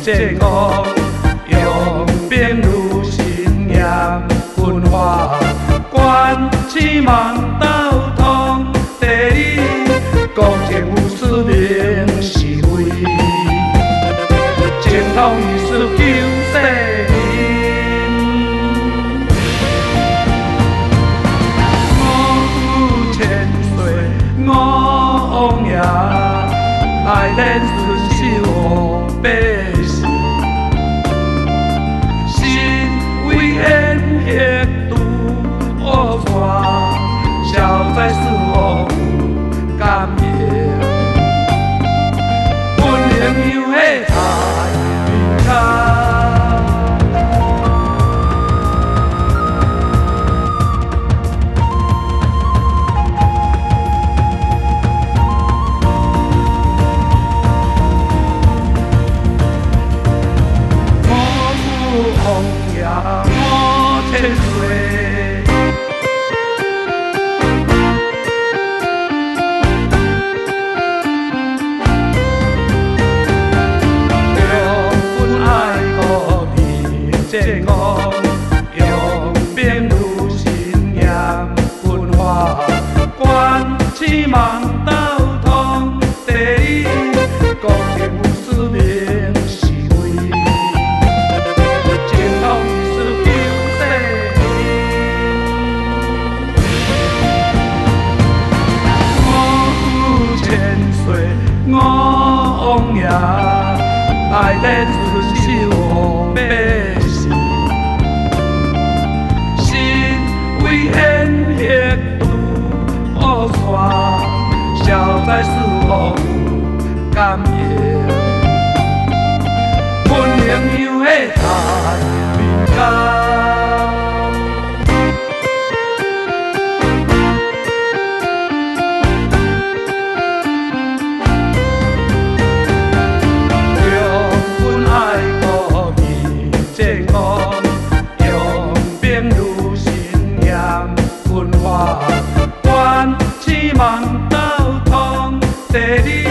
正午，用兵如神验文化，关起盲斗通地理，公正有私明是非，正统意思救世民。五千岁五王爷，爱咱顺守百姓，心为烟血度恶化，消灾释恶甘愿。本应有迄台面卡。王爷五千岁，用本爱国民正午，用兵如神验文化，关起盲斗通地理，公正有私明是非。五王爷爱咱顺守百姓，心为烟血度恶化，消灾释恶甘愿。本应有迄台面卡。关起盲斗通地理。